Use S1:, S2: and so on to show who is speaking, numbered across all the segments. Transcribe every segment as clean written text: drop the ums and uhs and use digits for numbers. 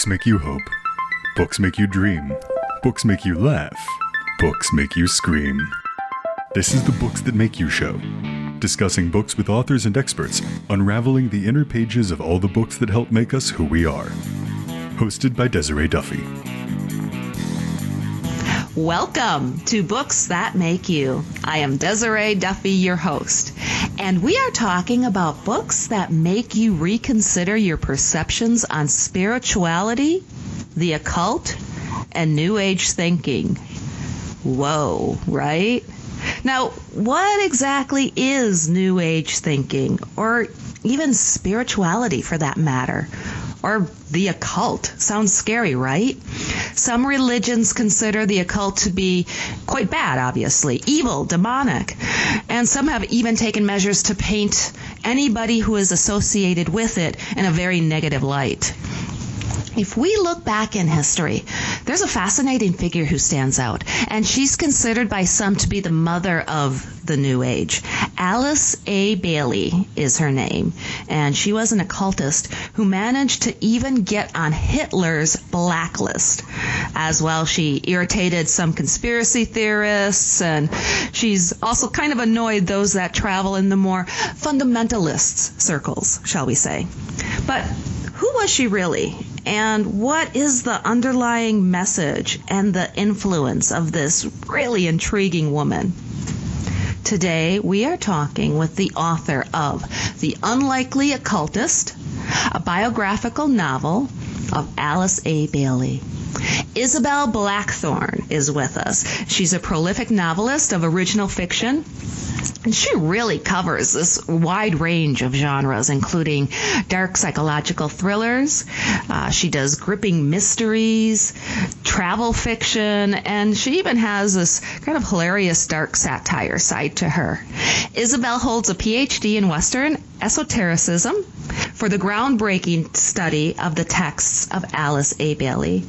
S1: Books make you hope. Books make you dream. Books make you laugh. Books make you scream. This is the Books That Make You show, discussing books with authors and experts, unraveling the inner pages of all the books that help make us who we are. Hosted by Desiree Duffy.
S2: Welcome to Books That Make You. I am Desiree Duffy, your host, and we are talking about books that make you reconsider your perceptions on spirituality, the occult, and New Age thinking. Whoa, right? Now, what exactly is New Age thinking, or even spirituality for that matter? Or the occult? Sounds scary, right? Some religions consider the occult to be quite bad, obviously, evil, demonic. And some have even taken measures to paint anybody who is associated with it in a very negative light. If we look back in history, there's a fascinating figure who stands out, and she's considered by some to be the mother of the New Age. Alice A. Baily is her name, and she was an occultist who managed to even get on Hitler's blacklist. As well, she irritated some conspiracy theorists, and she's also kind of annoyed those that travel in the more fundamentalists circles, shall we say. But who was she really? And what is the underlying message and the influence of this really intriguing woman? Today, we are talking with the author of The Unlikely Occultist, a biographical novel of Alice A. Baily. Isobel Blackthorn is with us. She's a prolific novelist of original fiction, and she really covers this wide range of genres, including dark psychological thrillers. She does gripping mysteries, travel fiction, and she even has this kind of hilarious dark satire side to her. Isobel holds a PhD in Western esotericism for the groundbreaking study of the texts of Alice A. Baily.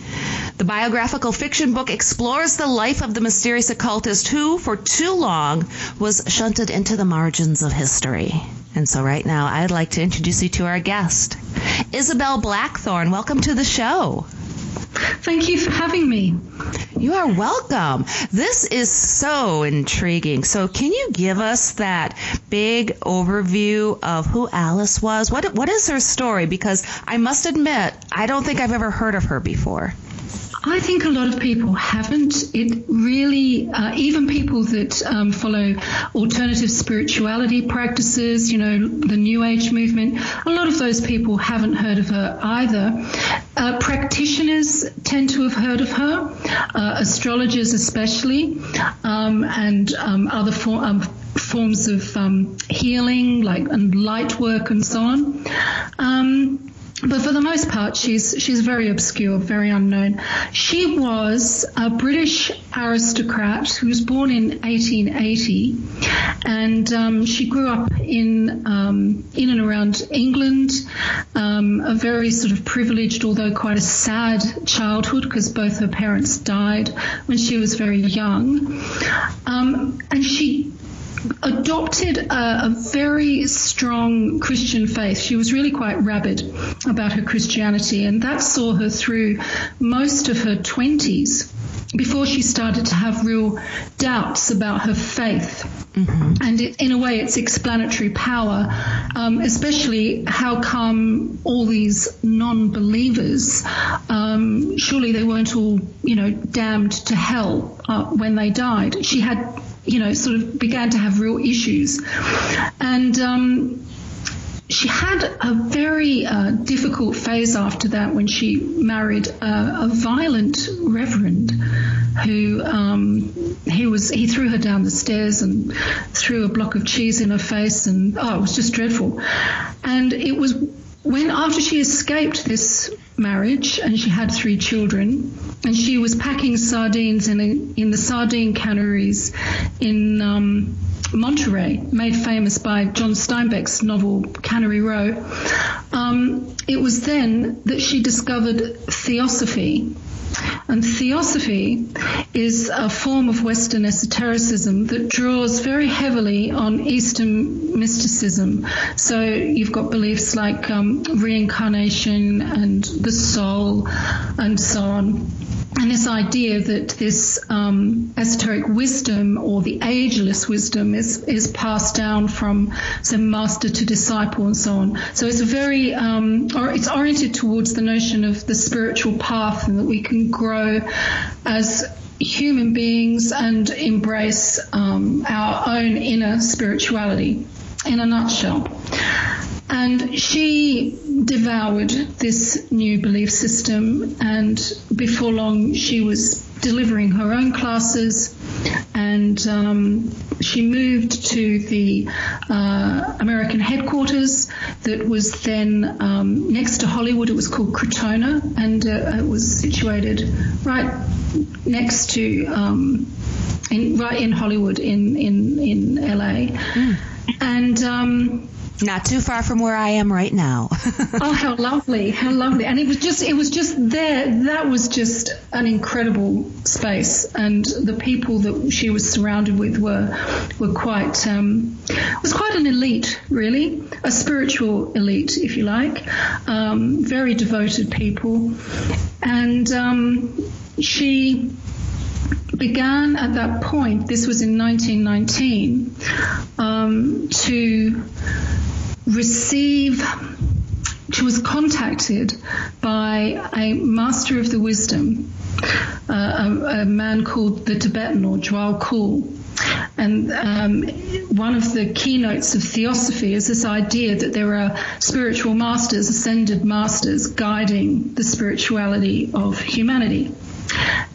S2: The biographical fiction book explores the life of the mysterious occultist who, for too long, was shunted into the margins of history. And so right now, I'd like to introduce you to our guest, Isobel Blackthorn. Welcome to the show.
S3: Thank you for having me.
S2: You are welcome. This is so intriguing. So can you give us that big overview of who Alice was? What is her story? Because I must admit, I don't think I've ever heard of her before.
S3: I think a lot of people haven't. It really, even people that follow alternative spirituality practices, the New Age movement, a lot of those people haven't heard of her either. Practitioners tend to have heard of her, astrologers especially, and other forms of healing, like and light work and so on. But for the most part, she's very obscure, very unknown. She was a British aristocrat who was born in 1880, and she grew up in and around England, a very sort of privileged, although quite a sad childhood, because both her parents died when she was very young, and she adopted a very strong Christian faith. She was really quite rabid about her Christianity, and that saw her through most of her 20s before she started to have real doubts about her faith. Mm-hmm. And in a way, its explanatory power, especially how come all these non-believers, surely they weren't all, damned to hell when they died. She had sort of began to have real issues. And she had a very difficult phase after that when she married a violent reverend who he threw her down the stairs and threw a block of cheese in her face, and it was just dreadful. And it was when after she escaped this marriage and she had 3 children, and she was packing sardines in the sardine canneries in Monterey, made famous by John Steinbeck's novel Cannery Row. it was then that she discovered theosophy. And theosophy is a form of Western esotericism that draws very heavily on Eastern mysticism. So you've got beliefs like reincarnation and the soul and so on. And this idea that this esoteric wisdom, or the ageless wisdom, is passed down from some master to disciple and so on. So it's very, it's oriented towards the notion of the spiritual path, and that we can grow as human beings and embrace our own inner spirituality, in a nutshell. And she devoured this new belief system, and before long she was delivering her own classes, and she moved to the American headquarters that was then next to Hollywood. It was called Crotona, and it was situated right next to right in Hollywood in LA. And
S2: not too far from where I am right now.
S3: Oh, how lovely, how lovely. And it was just there. That was just an incredible space. And the people that she was surrounded with were quite, was quite an elite, really, a spiritual elite, if you like, very devoted people. And she began at that point, this was in 1919, she was contacted by a master of the wisdom, a man called the Tibetan, or Djwhal Khul. And one of the keynotes of theosophy is this idea that there are spiritual masters, ascended masters, guiding the spirituality of humanity.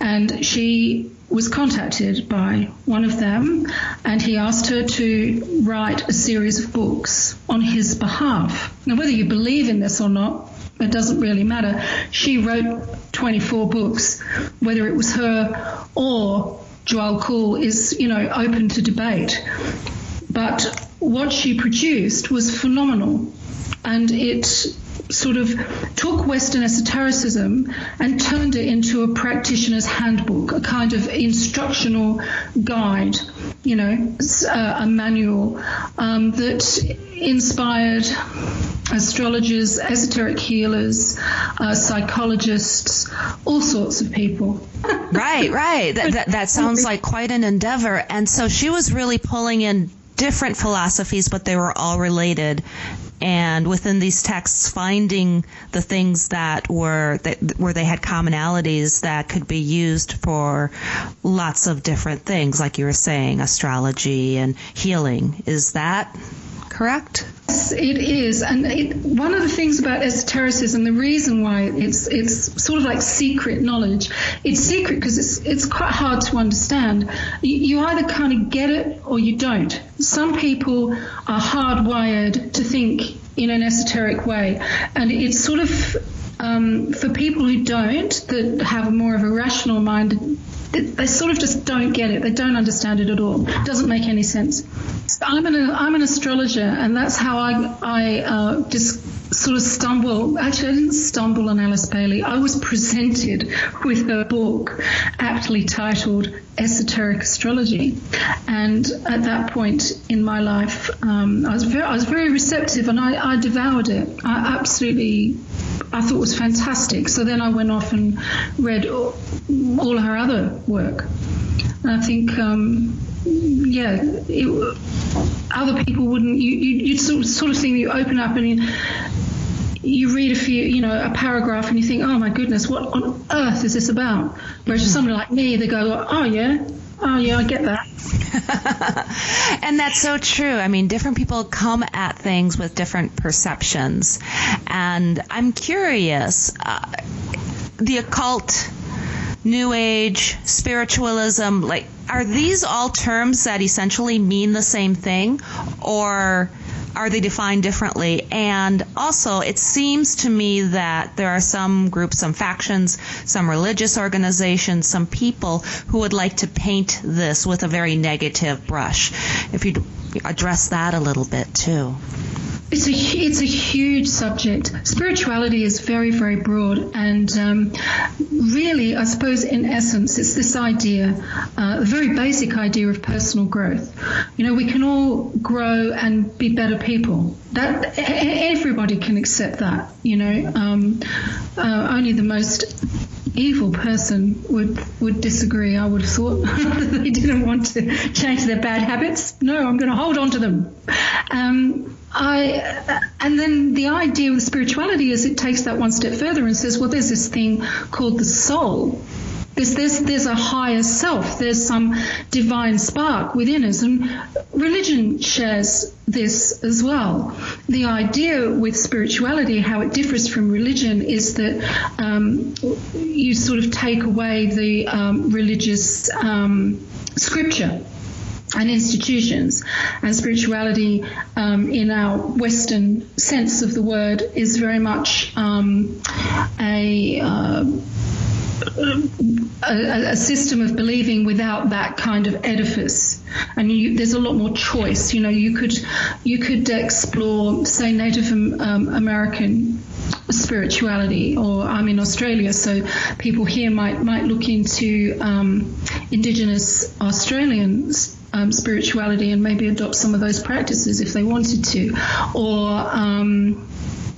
S3: And she was contacted by one of them, and he asked her to write a series of books on his behalf. Now, whether you believe in this or not, it doesn't really matter. She wrote 24 books. Whether it was her or Djwhal Khul is, open to debate. But what she produced was phenomenal, and it sort of took Western esotericism and turned it into a practitioner's handbook, a kind of instructional guide, a manual that inspired astrologers, esoteric healers, psychologists, all sorts of people.
S2: Right. That sounds like quite an endeavor. And so she was really pulling in different philosophies, but they were all related. And within these texts, finding the things where they had commonalities that could be used for lots of different things, like you were saying, astrology and healing. Is that correct?
S3: Yes, it is. And one of the things about esotericism, the reason why it's sort of like secret knowledge, it's secret because it's quite hard to understand. You either kind of get it or you don't. Some people are hardwired to think in an esoteric way, and it's sort of for people who don't, that have more of a rational mind, they sort of just don't get it. They don't understand it at all. It doesn't make any sense. I'm an astrologer, and that's how I just sort of stumble. Actually, I didn't stumble on Alice Baily. I was presented with her book, aptly titled Esoteric Astrology, and at that point in my life, I was very receptive, and I devoured it. I thought it was fantastic. So then I went off and read all her other work. And I think, other people wouldn't. You'd sort of think, you open up and you read a paragraph, and you think, oh my goodness, what on earth is this about? Whereas for somebody like me, they go, oh yeah, I get that.
S2: And that's so true. I mean, different people come at things with different perceptions. And I'm curious, the occult, New Age, spiritualism, are these all terms that essentially mean the same thing, or are they defined differently? And also, it seems to me that there are some groups, some factions, some religious organizations, some people who would like to paint this with a very negative brush. If you'd address that a little bit too.
S3: It's a huge subject. Spirituality is very, very broad, and really, I suppose, in essence, it's this idea, the very basic idea of personal growth. We can all grow and be better people. That everybody can accept that. Only the most evil person would disagree. I would have thought they didn't want to change their bad habits. No, I'm going to hold on to them. And then the idea with spirituality is it takes that one step further and says, well, there's this thing called the soul. There's a higher self. There's some divine spark within us. And religion shares this as well. The idea with spirituality, how it differs from religion, is that you sort of take away the religious scripture and institutions, and spirituality in our Western sense of the word is very much a system of believing without that kind of edifice, and there's a lot more choice. You could explore, say, Native American spirituality, or I'm in Australia, so people here might look into Indigenous Australians spirituality and maybe adopt some of those practices if they wanted to, or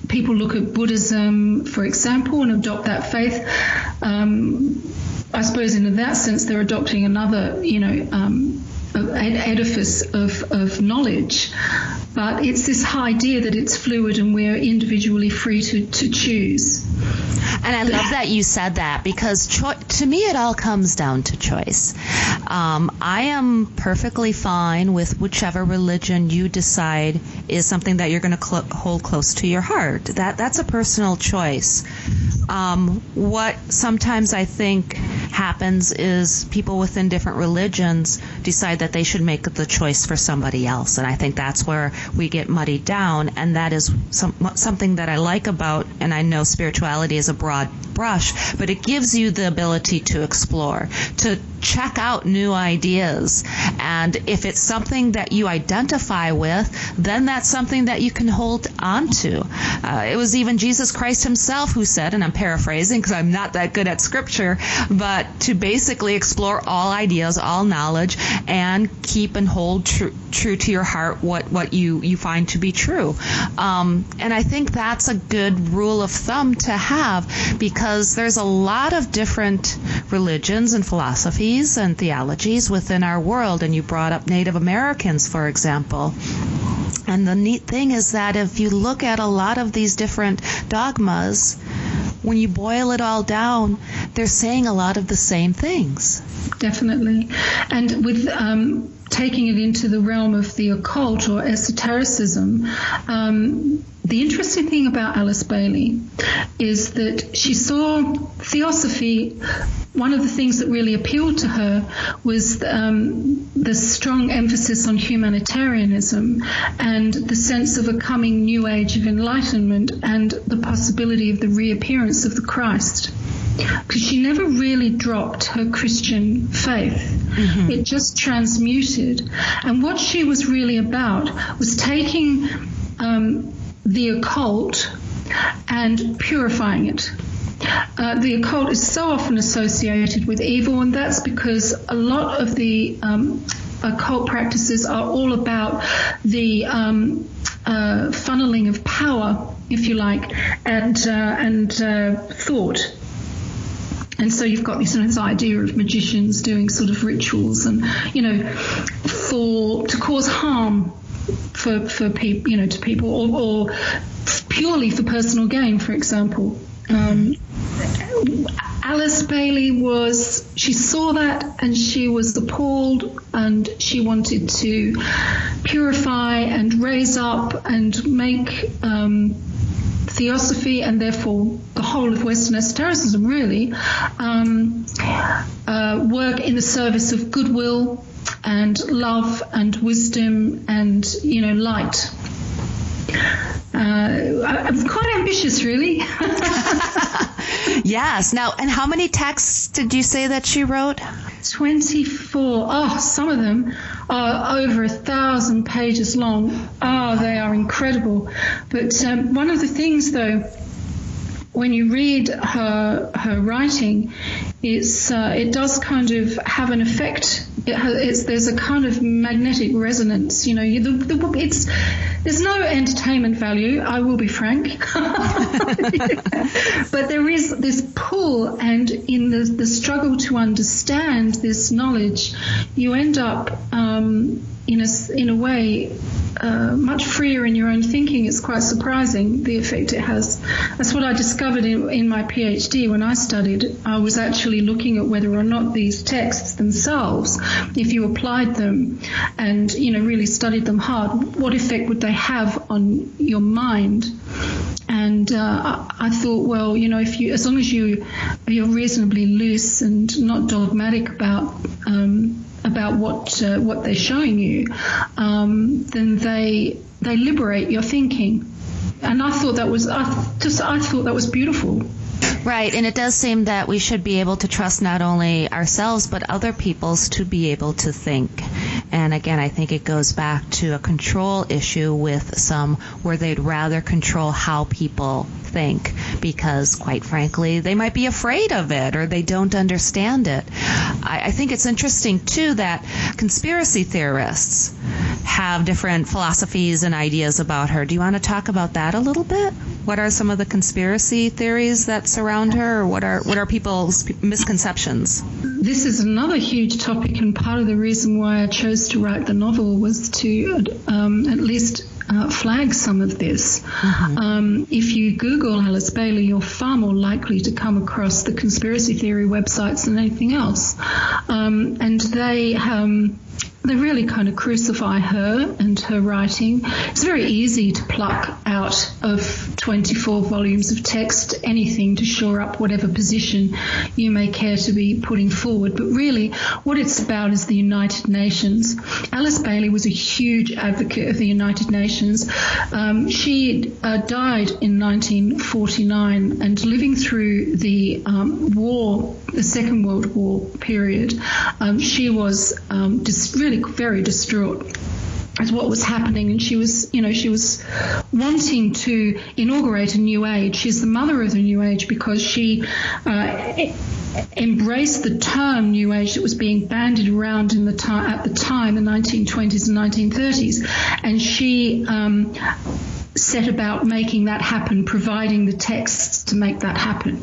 S3: people look at Buddhism, for example, and adopt that faith. I suppose in that sense they're adopting another, edifice of knowledge. But it's this idea that it's fluid and we're individually free to choose.
S2: And I love that you said that, because to me it all comes down to choice. I am perfectly fine with whichever religion you decide is something that you're going to hold close to your heart. That's a personal choice. What sometimes I think happens is people within different religions decide that they should make the choice for somebody else, and I think that's where we get muddied down, and that is something that I like about, and I know spirituality is a broad brush, but it gives you the ability to explore, to check out new ideas, and if it's something that you identify with, then that's something that you can hold on to. It was even Jesus Christ himself who said, and I'm paraphrasing because I'm not that good at scripture, but to basically explore all ideas, all knowledge, and keep and hold true to your heart what you find to be true. And I think that's a good rule of thumb to have, because there's a lot of different religions and philosophies and theologies within our world, and you brought up Native Americans, for example. And the neat thing is that if you look at a lot of these different dogmas, when you boil it all down, they're saying a lot of the same things.
S3: Definitely. And with taking it into the realm of the occult or esotericism, the interesting thing about Alice Baily is that she saw theosophy. One of the things that really appealed to her was the strong emphasis on humanitarianism and the sense of a coming new age of enlightenment and the possibility of the reappearance of the Christ. Because she never really dropped her Christian faith. Mm-hmm. It just transmuted. And what she was really about was taking the occult and purifying it. The occult is so often associated with evil, and that's because a lot of the occult practices are all about the funneling of power, if you like, and thought. And so you've got this idea of magicians doing sort of rituals and, to cause harm for people, to people, or purely for personal gain, for example. Alice Baily she saw that and she was appalled, and she wanted to purify and raise up and make theosophy, and therefore the whole of Western esotericism really, work in the service of goodwill and love and wisdom and, light. I'm quite ambitious, really.
S2: Yes. Now, and how many texts did you say that she wrote?
S3: 24. Oh, some of them are over 1,000 pages long. Oh, they are incredible. But one of the things, though, when you read her writing, it does kind of have an effect. There's a kind of magnetic resonance. You know, the book, there's no entertainment value, I will be frank. But there is this pull, and in the struggle to understand this knowledge, you end up in a way much freer in your own thinking. It's quite surprising the effect it has. That's what I discovered in my PhD when I studied. I was actually looking at whether or not these texts themselves, if you applied them and, you know, really studied them hard, what effect would they have on your mind? And I thought, well, you know, as long as you're reasonably loose and not dogmatic about what they're showing you, then they liberate your thinking. And I thought that was beautiful.
S2: Right, and it does seem that we should be able to trust not only ourselves but other people's to be able to think. And again, I think it goes back to a control issue with some where they'd rather control how people think because, quite frankly, they might be afraid of it or they don't understand it. I think it's interesting, too, that conspiracy theorists have different philosophies and ideas about her. Do you want to talk about that a little bit? What are some of the conspiracy theories that surround her, or what are people's misconceptions?
S3: This is another huge topic, and part of the reason why I chose to write the novel was to at least flag some of this. Mm-hmm. If you Google Alice Baily, you're far more likely to come across the conspiracy theory websites than anything else. And they really kind of crucify her and her writing. It's very easy to pluck out of 24 volumes of text anything to shore up whatever position you may care to be putting forward. But really, what it's about is the United Nations. Alice Baily was a huge advocate of the United Nations. She died in 1949, and living through the the Second World War period, she was really very distraught at what was happening, and she was wanting to inaugurate a new age. She's the mother of the new age because she embraced the term new age that was being bandied around at the time, the 1920s and 1930s, and she set about making that happen, providing the texts to make that happen.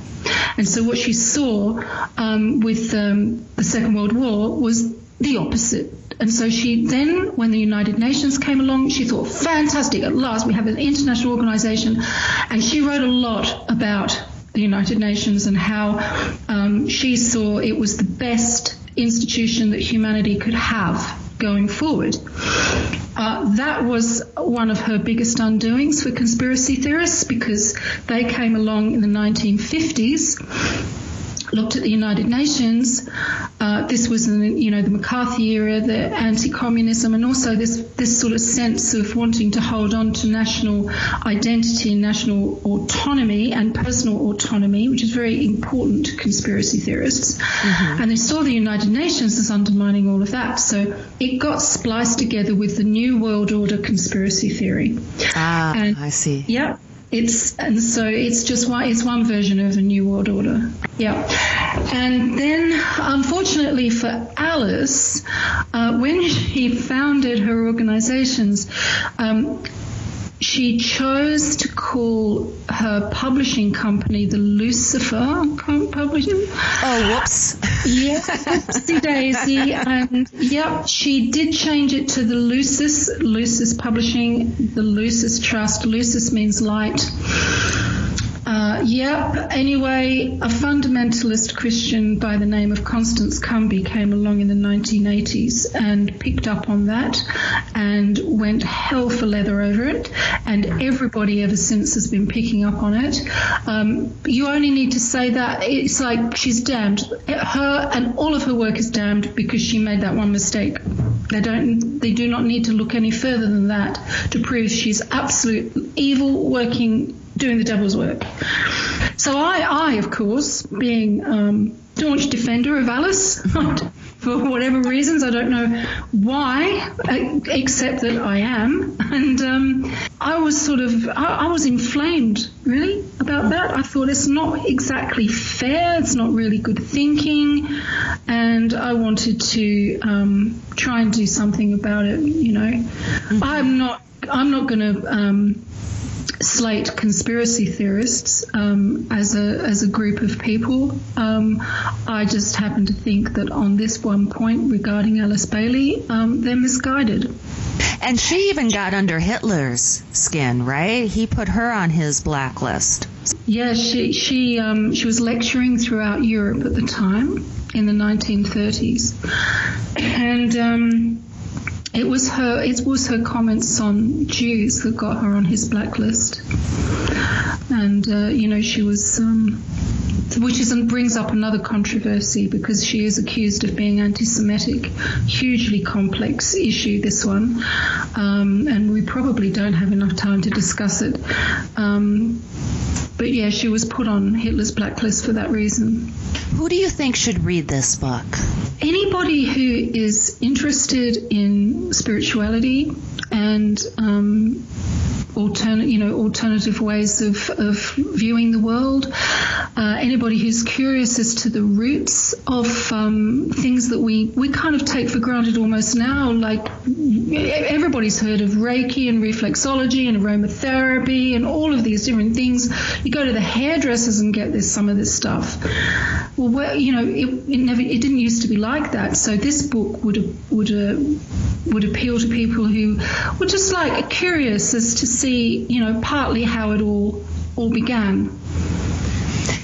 S3: And so what she saw with the Second World War was the opposite. And so she then, when the United Nations came along, she thought, fantastic, at last we have an international organization. And she wrote a lot about the United Nations and how she saw it was the best institution that humanity could have going forward. That was one of her biggest undoings for conspiracy theorists, because they came along in the 1950s, looked at the United Nations. This was in the McCarthy era, the anti-communism, and also this sort of sense of wanting to hold on to national identity and national autonomy and personal autonomy, which is very important to conspiracy theorists. Mm-hmm. And they saw the United Nations as undermining all of that. So it got spliced together with the New World Order conspiracy theory.
S2: I see.
S3: Yeah. It's one version of the New World Order. Yeah. And then, unfortunately for Alice, when she founded her organizations, she chose to call her publishing company the Lucifer Publishing.
S2: Oh, whoops.
S3: Yeah, whoopsie daisy. And yep, she did change it to the Lucis Publishing, the Lucis Trust. Lucis means light. Anyway, a fundamentalist Christian by the name of Constance Cumby came along in the 1980s and picked up on that and went hell for leather over it, and everybody ever since has been picking up on it. You only need to say that. It's like she's damned. Her and all of her work is damned because she made that one mistake. They do not need to look any further than that to prove she's absolute evil, working doing the devil's work. So I of course, being staunch defender of Alice, for whatever reasons, I don't know why, except that I am. And I was inflamed, really, about that. I thought it's not exactly fair. It's not really good thinking. And I wanted to try and do something about it, you know. Mm-hmm. I'm not going to slate conspiracy theorists as a group of people. I just happen to think that on this one point regarding Alice Baily, they're misguided.
S2: And she even got under Hitler's skin, right? He put her on his blacklist.
S3: Yeah, she was lecturing throughout Europe at the time in the 1930s, and it was her comments on Jews that got her on his blacklist. And you know, she was which brings up another controversy, because she is accused of being anti-Semitic. Hugely complex issue, this one, and we probably don't have enough time to discuss it. But yeah, she was put on Hitler's blacklist for that reason.
S2: Who do you think should read this book?
S3: Anybody who is interested in spirituality and alternative ways of viewing the world. Anybody who's curious as to the roots of things that we kind of take for granted almost now, like everybody's heard of Reiki and reflexology and aromatherapy and all of these different things. You go to the hairdressers and get some of this stuff. Well, it didn't used to be like that. So this book would appeal to people who were just like curious as to see, you know, partly how it all began.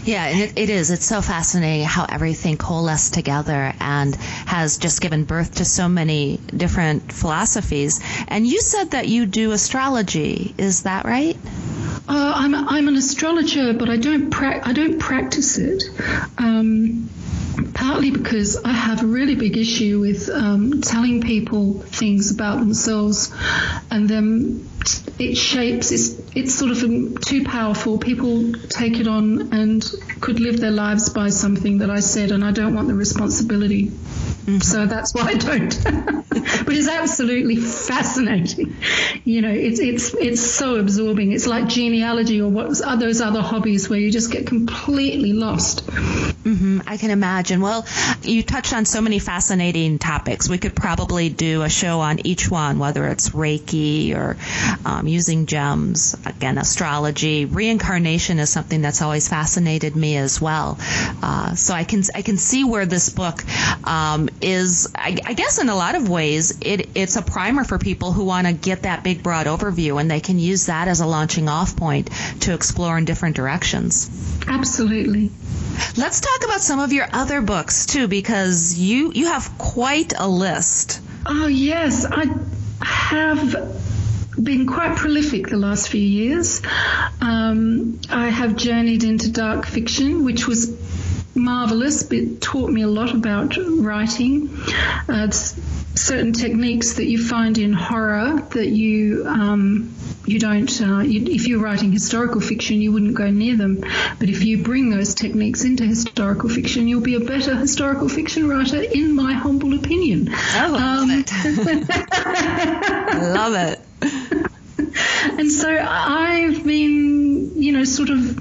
S2: Yeah, and it is. It's so fascinating how everything coalesced together and has just given birth to so many different philosophies. And you said that you do astrology. Is that right?
S3: I'm an astrologer, but I don't practice it. Partly because I have a really big issue with telling people things about themselves, and then it shapes. It's sort of too powerful. People take it on and could live their lives by something that I said, and I don't want the responsibility. Mm-hmm. So that's why I don't. But it's absolutely fascinating. You know, it's so absorbing. It's like genealogy or what are those other hobbies where you just get completely lost.
S2: Mm-hmm. I can imagine. Well, you touched on so many fascinating topics. We could probably do a show on each one, whether it's Reiki or using gems, again, astrology. Reincarnation is something that's always fascinated me as well. So I can see where this book is, I guess in a lot of ways, it's a primer for people who want to get that big, broad overview, and they can use that as a launching off point to explore in different directions.
S3: Absolutely.
S2: Let's talk about some of your other books, too, because you have quite a list.
S3: Oh, yes. I have been quite prolific the last few years. I have journeyed into dark fiction, which was marvelous, but it taught me a lot about writing. Certain techniques that you find in horror that you don't, if you're writing historical fiction, you wouldn't go near them. But if you bring those techniques into historical fiction, you'll be a better historical fiction writer, in my humble opinion.
S2: I love it. Love it.
S3: And so I've been, sort of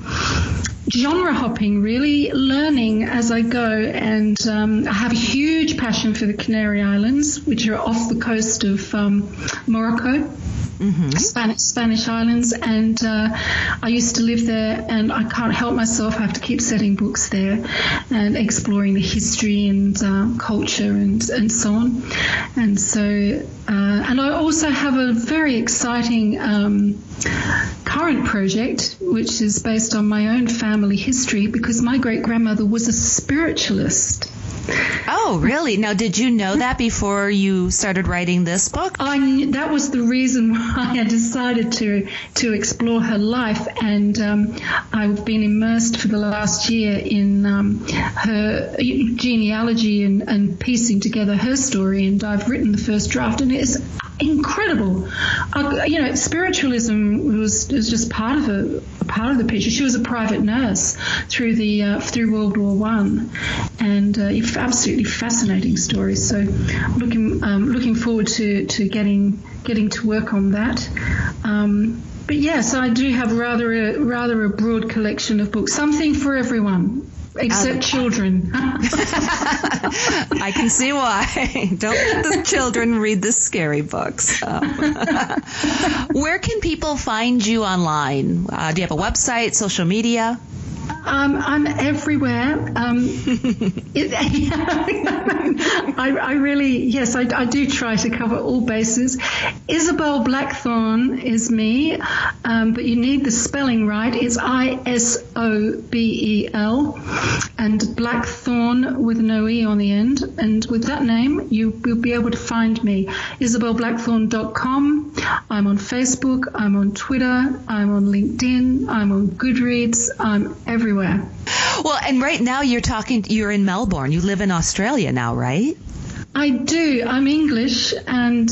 S3: genre hopping, really learning as I go, and I have a huge passion for the Canary Islands, which are off the coast of Morocco. Mm-hmm. Spanish islands, and I used to live there, and I can't help myself. I have to keep setting books there and exploring the history and culture and so on. And so, and I also have a very exciting current project, which is based on my own family history, because my great-grandmother was a spiritualist.
S2: Oh, really? Now, did you know that before you started writing this book?
S3: That was the reason why I decided to explore her life, and I've been immersed for the last year in her genealogy and piecing together her story, and I've written the first draft, and it's incredible. Spiritualism was just part of the picture. She was a private nurse through World War One, and absolutely fascinating stories. So looking forward to getting to work on that. But yes, I do have rather a broad collection of books, something for everyone. Except children.
S2: I can see why. Don't let the children read the scary books. Where can people find you online? Do you have a website, social media?
S3: I'm everywhere. I really, yes, I do try to cover all bases. Isobel Blackthorn is me, but you need the spelling right. It's Isobel, and Blackthorn with no E on the end. And with that name, you will be able to find me. IsobelBlackthorn.com. I'm on Facebook. I'm on Twitter. I'm on LinkedIn. I'm on Goodreads. I'm everywhere.
S2: Well, and right now you're in Melbourne. You live in Australia now, right?
S3: I do. I'm English, and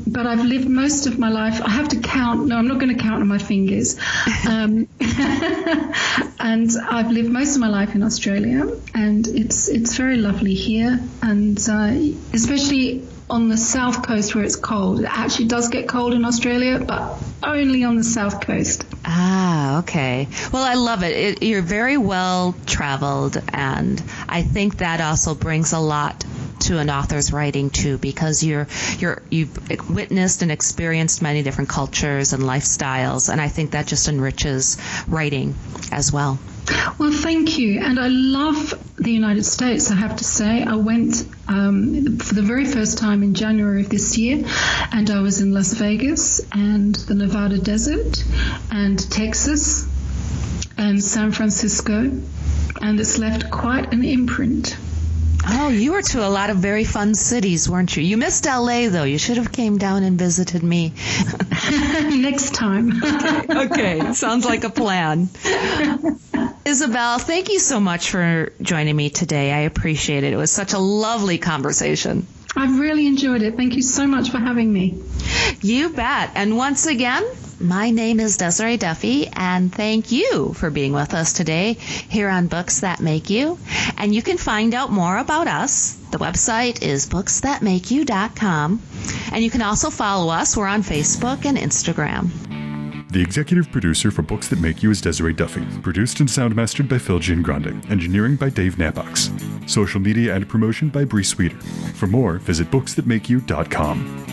S3: but I've lived most of my life. I have to count. No, I'm not going to count on my fingers. And I've lived most of my life in Australia, and it's very lovely here, and especially on the south coast where it's cold. It actually does get cold in Australia, but only on the south coast.
S2: Ah, okay. Well, I love it. You're very well traveled, and I think that also brings a lot to an author's writing too, because you've witnessed and experienced many different cultures and lifestyles, and I think that just enriches writing as well.
S3: Well, thank you. And I love the United States, I have to say. I went for the very first time in January of this year, and I was in Las Vegas and the Nevada desert and Texas and San Francisco, and it's left quite an imprint.
S2: Oh, you were to a lot of very fun cities, weren't you? You missed L.A., though. You should have came down and visited me.
S3: Next time.
S2: Okay. Sounds like a plan. Isobel, thank you so much for joining me today. I appreciate it. It was such a lovely conversation.
S3: I've really enjoyed it. Thank you so much for having me.
S2: You bet. And once again, my name is Desiree Duffy, and thank you for being with us today here on Books That Make You. And you can find out more about us. The website is booksthatmakeyou.com. And you can also follow us. We're on Facebook and Instagram.
S1: The executive producer for Books That Make You is Desiree Duffy. Produced and sound mastered by Phil Giangrande. Engineering by Dave Nabox. Social media and promotion by Bree Sweeter. For more, visit booksthatmakeyou.com.